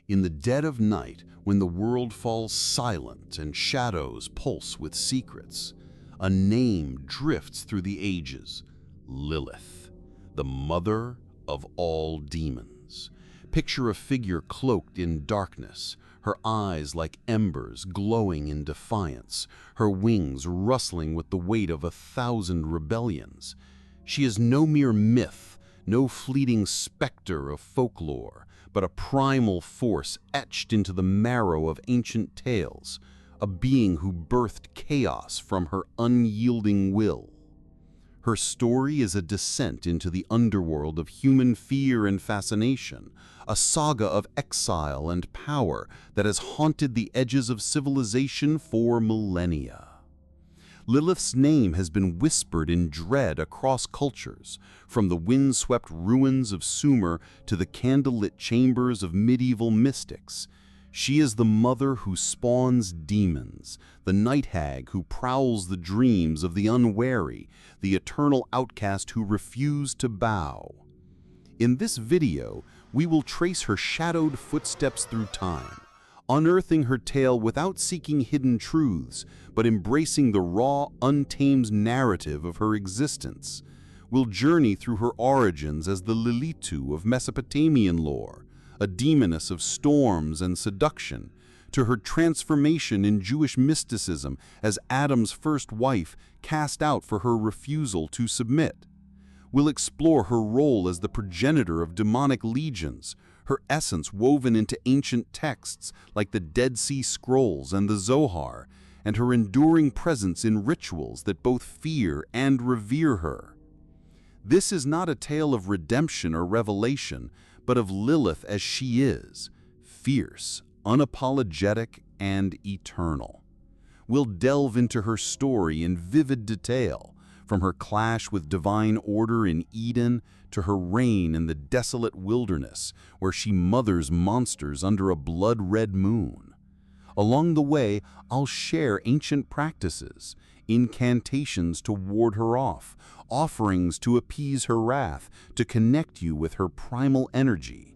In the dead of night, when the world falls silent and shadows pulse with secrets, a name drifts through the ages: Lilith, the mother of all demons. Picture a figure cloaked in darkness, her eyes like embers glowing in defiance, her wings rustling with the weight of 1,000 rebellions. She is no mere myth, no fleeting specter of folklore, but a primal force etched into the marrow of ancient tales, a being who birthed chaos from her unyielding will. Her story is a descent into the underworld of human fear and fascination, a saga of exile and power that has haunted the edges of civilization for millennia. Lilith's name has been whispered in dread across cultures, from the windswept ruins of Sumer to the candlelit chambers of medieval mystics. She is the mother who spawns demons, the night hag who prowls the dreams of the unwary, the eternal outcast who refuse to bow. In this video, we will trace her shadowed footsteps through time, unearthing her tale without seeking hidden truths, but embracing the raw, untamed narrative of her existence. We'll journey through her origins as the Lilith of Mesopotamian lore, a demoness of storms and seduction, to her transformation in Jewish mysticism as Adam's first wife cast out for her refusal to submit. We'll explore her role as the progenitor of demonic legions, her essence woven into ancient texts like the Dead Sea Scrolls and the Zohar, and her enduring presence in rituals that both fear and revere her. This is not a tale of redemption or revelation, but of Lilith as she is, fierce, unapologetic, and eternal. We'll delve into her story in vivid detail, from her clash with divine order in Eden to her reign in the desolate wilderness where she mothers monsters under a blood-red moon. Along the way, I'll share ancient practices, incantations to ward her off, offerings to appease her wrath, to connect you with her primal energy.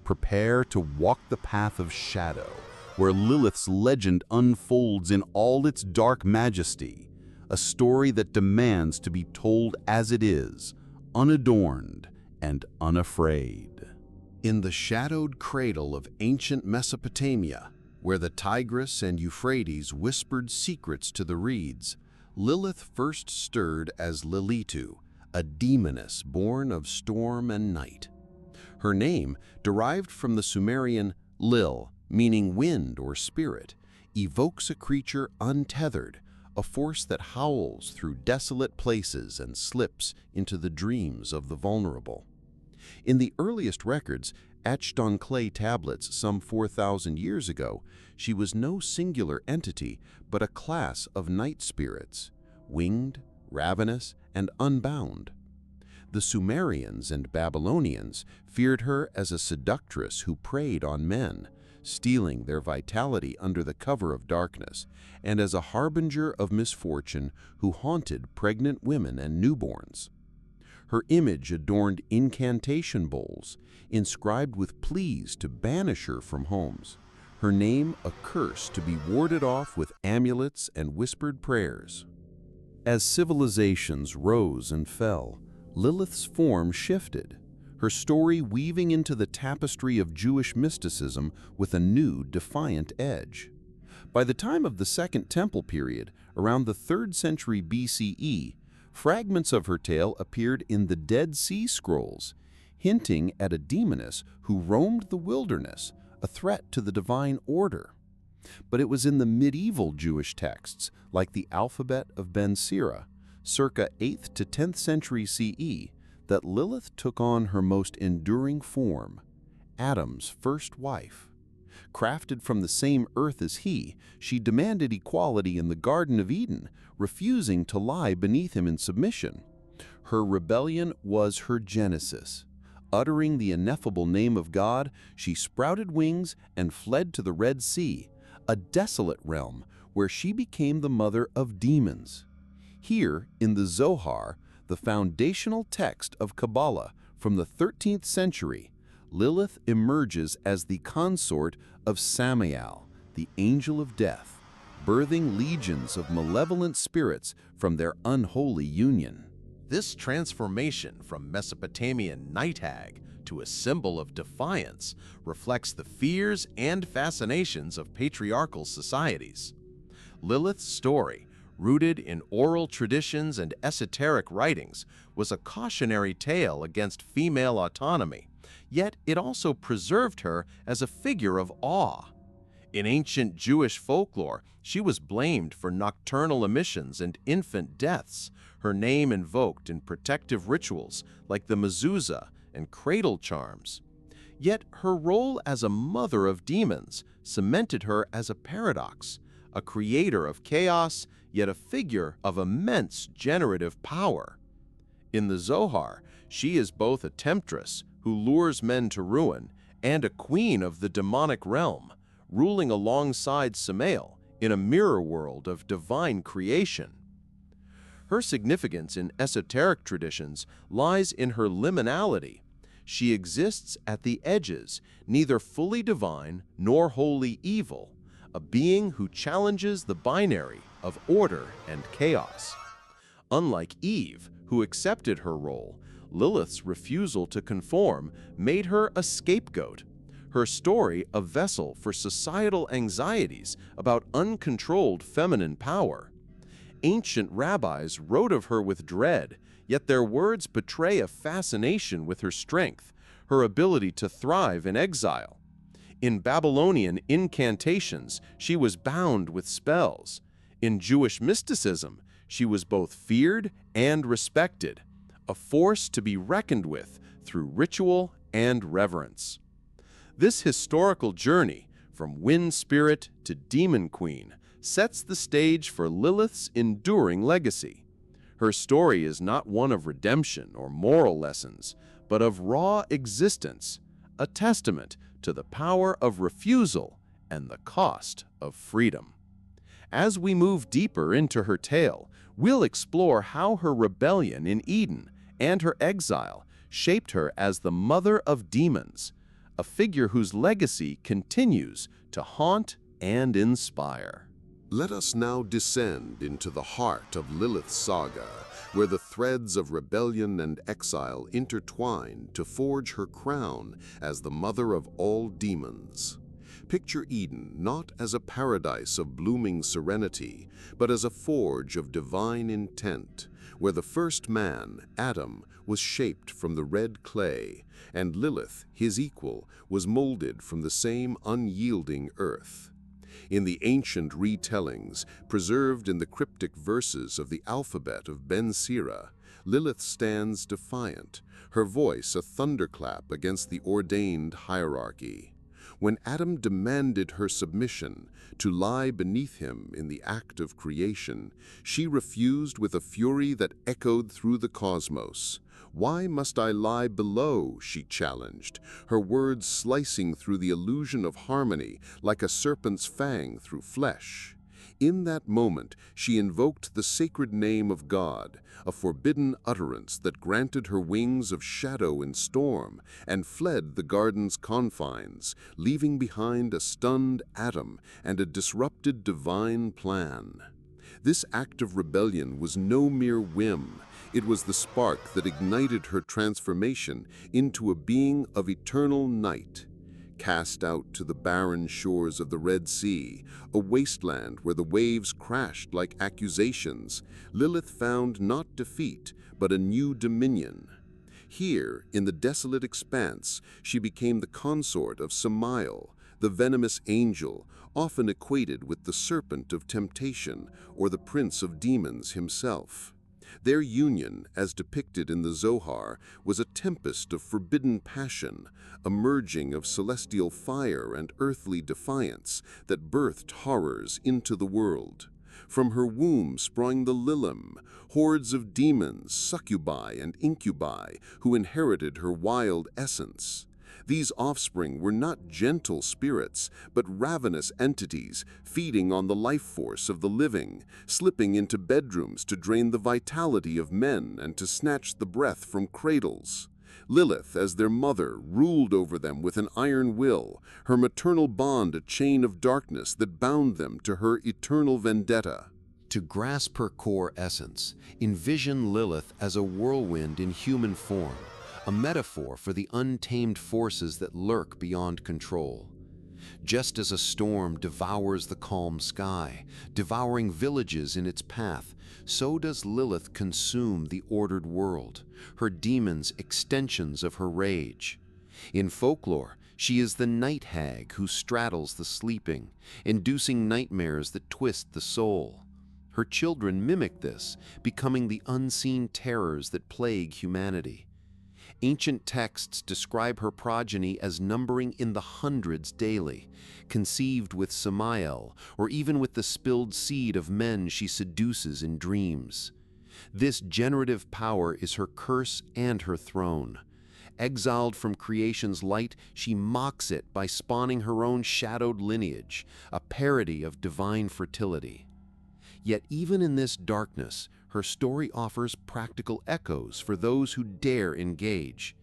Prepare to walk the path of shadow, where Lilith's legend unfolds in all its dark majesty, a story that demands to be told as it is, unadorned and unafraid. In the shadowed cradle of ancient Mesopotamia, where the Tigris and Euphrates whispered secrets to the reeds, Lilith first stirred as Lilith, a demoness born of storm and night. Her name, derived from the Sumerian Lil, meaning wind or spirit, evokes a creature untethered, a force that howls through desolate places and slips into the dreams of the vulnerable. In the earliest records, etched on clay tablets some 4,000 years ago, she was no singular entity, but a class of night spirits, winged, ravenous, and unbound. The Sumerians and Babylonians feared her as a seductress who preyed on men, stealing their vitality under the cover of darkness, and as a harbinger of misfortune who haunted pregnant women and newborns. Her image adorned incantation bowls, inscribed with pleas to banish her from homes. Her name a curse to be warded off with amulets and whispered prayers. As civilizations rose and fell, Lilith's form shifted, her story weaving into the tapestry of Jewish mysticism with a new, defiant edge. By the time of the Second Temple period, around the 3rd century BCE, fragments of her tale appeared in the Dead Sea Scrolls, hinting at a demoness who roamed the wilderness, a threat to the divine order. But it was in the medieval Jewish texts, like the Alphabet of Ben Sira, circa 8th to 10th century CE, that Lilith took on her most enduring form, Adam's first wife. Crafted from the same earth as he, she demanded equality in the Garden of Eden, refusing to lie beneath him in submission. Her rebellion was her genesis. Uttering the ineffable name of God, she sprouted wings and fled to the Red Sea, a desolate realm where she became the mother of demons. Here, in the Zohar, the foundational text of Kabbalah from the 13th century, Lilith emerges as the consort of Samael, the angel of death, birthing legions of malevolent spirits from their unholy union. This transformation from Mesopotamian night hag to a symbol of defiance reflects the fears and fascinations of patriarchal societies. Lilith's story, rooted in oral traditions and esoteric writings, was a cautionary tale against female autonomy, yet it also preserved her as a figure of awe. In ancient Jewish folklore, she was blamed for nocturnal emissions and infant deaths, her name invoked in protective rituals like the mezuzah and cradle charms. Yet her role as a mother of demons cemented her as a paradox, a creator of chaos, yet a figure of immense generative power. In the Zohar, she is both a temptress who lures men to ruin and a queen of the demonic realm, ruling alongside Samael in a mirror world of divine creation. Her significance in esoteric traditions lies in her liminality. She exists at the edges, neither fully divine nor wholly evil, a being who challenges the binary of order and chaos. Unlike Eve, who accepted her role, Lilith's refusal to conform made her a scapegoat, her story a vessel for societal anxieties about uncontrolled feminine power. Ancient rabbis wrote of her with dread, yet their words betray a fascination with her strength, her ability to thrive in exile. In Babylonian incantations, she was bound with spells. In Jewish mysticism, she was both feared and respected, a force to be reckoned with through ritual and reverence. This historical journey, from wind spirit to demon queen, sets the stage for Lilith's enduring legacy. Her story is not one of redemption or moral lessons, but of raw existence, a testament to the power of refusal and the cost of freedom. As we move deeper into her tale, we'll explore how her rebellion in Eden and her exile shaped her as the mother of demons, a figure whose legacy continues to haunt and inspire. Let us now descend into the heart of Lilith's saga, where the threads of rebellion and exile intertwine to forge her crown as the mother of all demons. Picture Eden not as a paradise of blooming serenity, but as a forge of divine intent, where the first man, Adam, was shaped from the red clay, and Lilith, his equal, was molded from the same unyielding earth. In the ancient retellings, preserved in the cryptic verses of the alphabet of Ben Sira, Lilith stands defiant, her voice a thunderclap against the ordained hierarchy. When Adam demanded her submission, to lie beneath him in the act of creation, she refused with a fury that echoed through the cosmos. "Why must I lie below?" she challenged, her words slicing through the illusion of harmony like a serpent's fang through flesh. In that moment, she invoked the sacred name of God, a forbidden utterance that granted her wings of shadow and storm, and fled the garden's confines, leaving behind a stunned Adam and a disrupted divine plan. This act of rebellion was no mere whim. It was the spark that ignited her transformation into a being of eternal night. Cast out to the barren shores of the Red Sea, a wasteland where the waves crashed like accusations, Lilith found not defeat, but a new dominion. Here, in the desolate expanse, she became the consort of Samael, the venomous angel, often equated with the serpent of temptation or the prince of demons himself. Their union, as depicted in the Zohar, was a tempest of forbidden passion, a merging of celestial fire and earthly defiance that birthed horrors into the world. From her womb sprang the Lilim, hordes of demons, succubi and incubi, who inherited her wild essence. These offspring were not gentle spirits, but ravenous entities feeding on the life force of the living, slipping into bedrooms to drain the vitality of men and to snatch the breath from cradles. Lilith, as their mother, ruled over them with an iron will, her maternal bond a chain of darkness that bound them to her eternal vendetta. To grasp her core essence, envision Lilith as a whirlwind in human form, a metaphor for the untamed forces that lurk beyond control. Just as a storm devours the calm sky, devouring villages in its path, so does Lilith consume the ordered world, her demons extensions of her rage. In folklore, she is the night hag who straddles the sleeping, inducing nightmares that twist the soul. Her children mimic this, becoming the unseen terrors that plague humanity. Ancient texts describe her progeny as numbering in the hundreds daily, conceived with Samael, or even with the spilled seed of men she seduces in dreams. This generative power is her curse and her throne. Exiled from creation's light, she mocks it by spawning her own shadowed lineage, a parody of divine fertility. Yet even in this darkness, her story offers practical echoes for those who dare engage.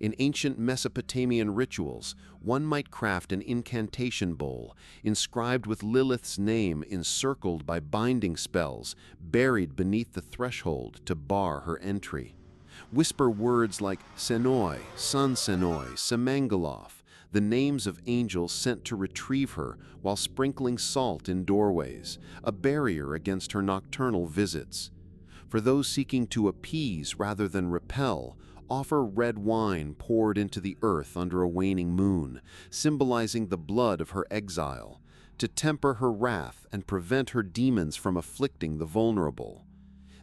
In ancient Mesopotamian rituals, one might craft an incantation bowl, inscribed with Lilith's name encircled by binding spells, buried beneath the threshold to bar her entry. Whisper words like Senoi, Sun Senoi, Semangaloth, the names of angels sent to retrieve her while sprinkling salt in doorways, a barrier against her nocturnal visits. For those seeking to appease rather than repel, offer red wine poured into the earth under a waning moon, symbolizing the blood of her exile, to temper her wrath and prevent her demons from afflicting the vulnerable.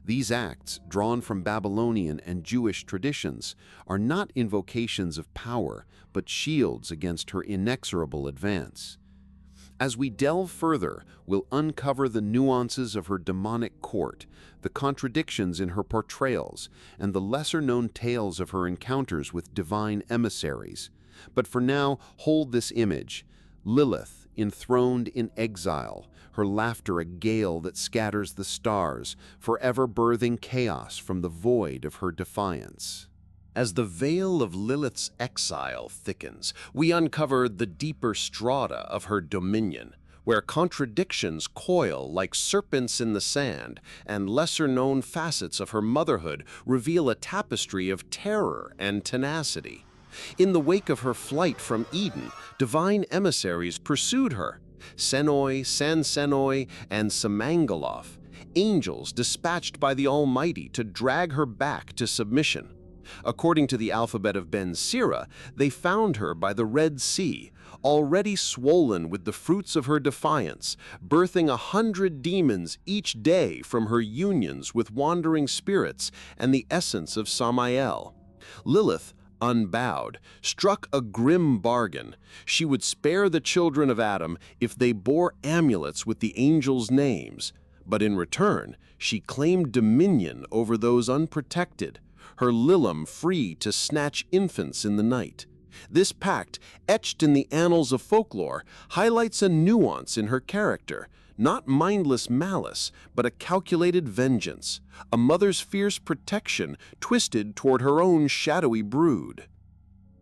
These acts, drawn from Babylonian and Jewish traditions, are not invocations of power, but shields against her inexorable advance. As we delve further, we'll uncover the nuances of her demonic court, the contradictions in her portrayals, and the lesser-known tales of her encounters with divine emissaries. But for now, hold this image. Lilith, enthroned in exile, her laughter a gale that scatters the stars, forever birthing chaos from the void of her defiance. As the veil of Lilith's exile thickens, we uncover the deeper strata of her dominion, where contradictions coil like serpents in the sand, and lesser-known facets of her motherhood reveal a tapestry of terror and tenacity. In the wake of her flight from Eden, divine emissaries pursued her. Senoi, Sansenoi, and Semangaloth, angels dispatched by the Almighty to drag her back to submission. According to the alphabet of Ben Sira, they found her by the Red Sea, already swollen with the fruits of her defiance, birthing 100 demons each day from her unions with wandering spirits and the essence of Samael. Lilith, unbowed, struck a grim bargain. She would spare the children of Adam if they bore amulets with the angels' names, but in return, she claimed dominion over those unprotected, her Lilith free to snatch infants in the night. This pact, etched in the annals of folklore, highlights a nuance in her character, not mindless malice, but a calculated vengeance, a mother's fierce protection twisted toward her own shadowy brood.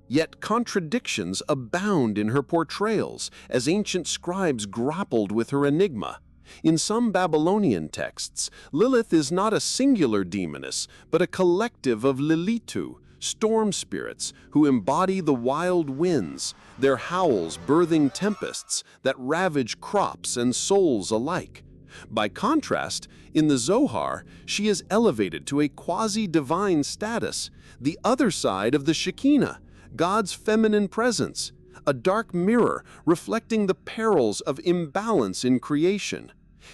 Yet contradictions abound in her portrayals as ancient scribes grappled with her enigma. In some Babylonian texts, Lilith is not a singular demoness, but a collective of Lilitu, storm spirits who embody the wild winds, their howls birthing tempests that ravage crops and souls alike. By contrast, in the Zohar, she is elevated to a quasi-divine status, the other side of the Shekinah, God's feminine presence, a dark mirror reflecting the perils of imbalance in creation.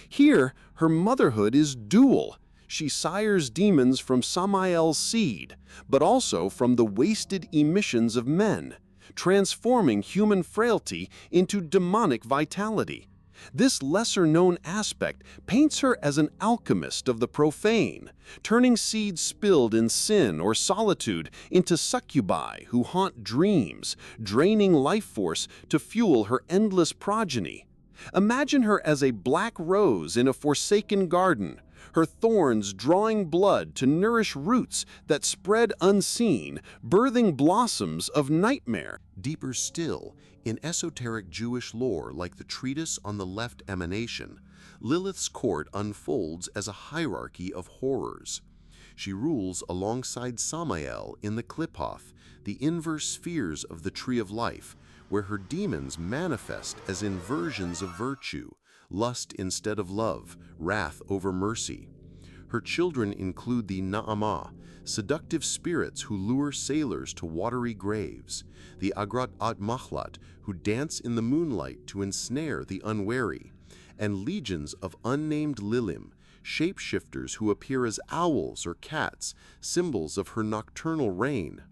Here, her motherhood is dual. She sires demons from Samael's seed, but also from the wasted emissions of men, transforming human frailty into demonic vitality. This lesser-known aspect paints her as an alchemist of the profane, turning seeds spilled in sin or solitude into succubi who haunt dreams, draining life force to fuel her endless progeny. Imagine her as a black rose in a forsaken garden, her thorns drawing blood to nourish roots that spread unseen, birthing blossoms of nightmare. Deeper still, in esoteric Jewish lore like the treatise on the left emanation, Lilith's court unfolds as a hierarchy of horrors. She rules alongside Samael in the Qliphoth, the inverse spheres of the Tree of Life, where her demons manifest as inversions of virtue, lust instead of love, wrath over mercy. Her children include the Na'amah, seductive spirits who lure sailors to watery graves, the Agrat at-Mahlat, who dance in the moonlight to ensnare the unwary, and legions of unnamed Lilim, shapeshifters who appear as owls or cats, symbols of her nocturnal reign.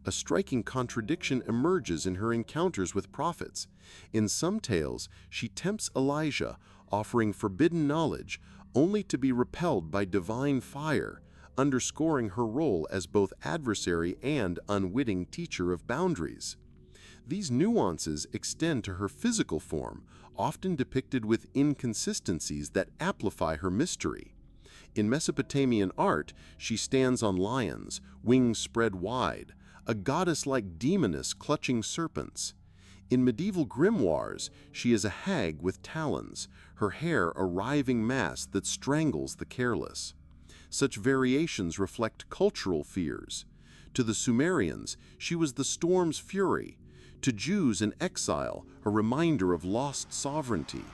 A striking contradiction emerges in her encounters with prophets. In some tales, she tempts Elijah, offering forbidden knowledge, only to be repelled by divine fire, underscoring her role as both adversary and unwitting teacher of boundaries. These nuances extend to her physical form, often depicted with inconsistencies that amplify her mystery. In Mesopotamian art, she stands on lions, wings spread wide, a goddess-like demoness clutching serpents. In medieval grimoires, she is a hag with talons, her hair a writhing mass that strangles the careless. Such variations reflect cultural fears. To the Sumerians, she was the storm's fury. To Jews in exile, a reminder of lost sovereignty.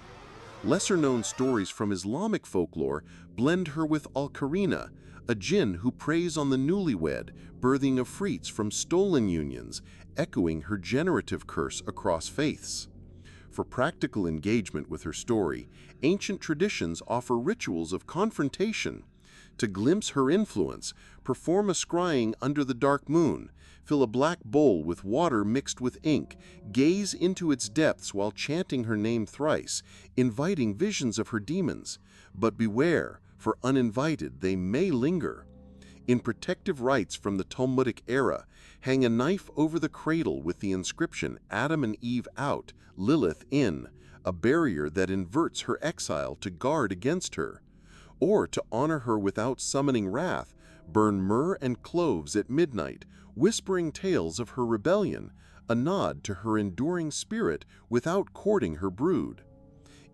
Lesser-known stories from Islamic folklore blend her with Al-Qarina, a jinn who preys on the newlywed, birthing afrits from stolen unions, echoing her generative curse across faiths. For practical engagement with her story, ancient traditions offer rituals of confrontation. To glimpse her influence, perform a scrying under the dark moon, fill a black bowl with water mixed with ink, gaze into its depths while chanting her name thrice, inviting visions of her demons. But beware, for uninvited they may linger. In protective rites from the Talmudic era, hang a knife over the cradle with the inscription Adam and Eve out, Lilith in, a barrier that inverts her exile to guard against her. Or to honor her without summoning wrath, burn myrrh and cloves at midnight, whispering tales of her rebellion, a nod to her enduring spirit without courting her brood.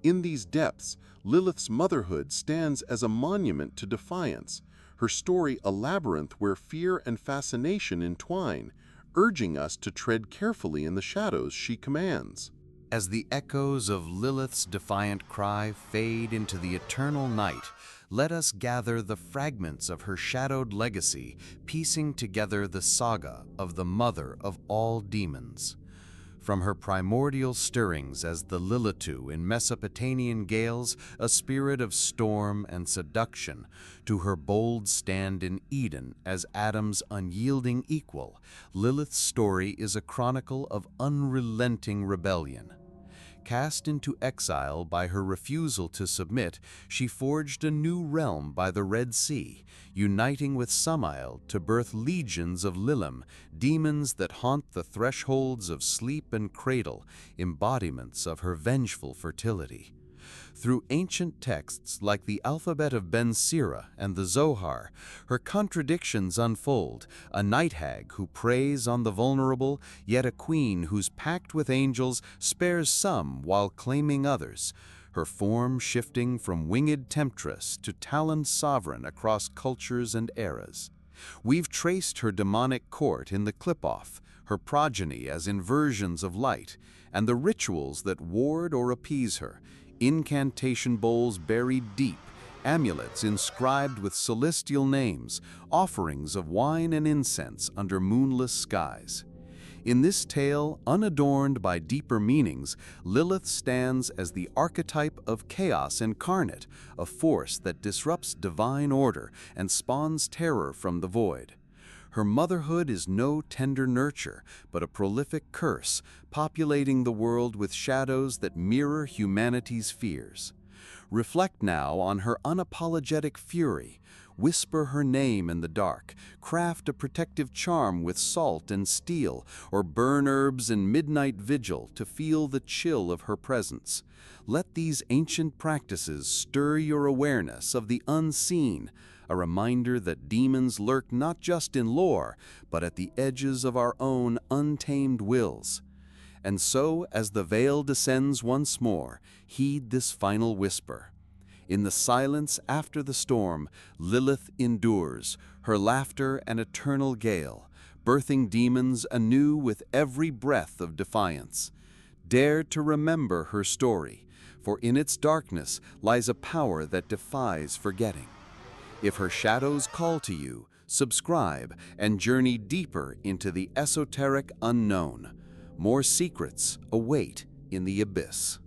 In these depths, Lilith's motherhood stands as a monument to defiance, her story a labyrinth where fear and fascination entwine, urging us to tread carefully in the shadows she commands. As the echoes of Lilith's defiant cry fade into the eternal night, let us gather the fragments of her shadowed legacy, piecing together the saga of the mother of all demons. From her primordial stirrings as the Lilitu in Mesopotamian gales, a spirit of storm and seduction, to her bold stand in Eden as Adam's unyielding equal, Lilith's story is a chronicle of unrelenting rebellion. Cast into exile by her refusal to submit, she forged a new realm by the Red Sea, uniting with Samael to birth legions of Lilim, demons that haunt the thresholds of sleep and cradle, embodiments of her vengeful fertility. Through ancient texts like the alphabet of Ben Sira and the Zohar, her contradictions unfold, a night hag who preys on the vulnerable, yet a queen whose pact with angels spares some while claiming others, her form shifting from winged temptress to taloned sovereign across cultures and eras. We've traced her demonic court in the Qliphoth, her progeny as inversions of light, and the rituals that ward or appease her, incantation bowls buried deep, amulets inscribed with celestial names, offerings of wine and incense under moonless skies. In this tale, unadorned by deeper meanings, Lilith stands as the archetype of chaos incarnate, a force that disrupts divine order and spawns terror from the void. Her motherhood is no tender nurture, but a prolific curse, populating the world with shadows that mirror humanity's fears. Reflect now on her unapologetic fury, Whisper her name in the dark, craft a protective charm with salt and steel, or burn herbs in midnight vigil to feel the chill of her presence. Let these ancient practices stir your awareness of the unseen, a reminder that demons lurk not just in lore, but at the edges of our own untamed wills. And so, as the veil descends once more, heed this final whisper. In the silence after the storm, Lilith endures, her laughter an eternal gale, birthing demons anew with every breath of defiance. Dare to remember her story, for in its darkness lies a power that defies forgetting. If her shadows call to you, subscribe and journey deeper into the esoteric unknown. More secrets await in the abyss.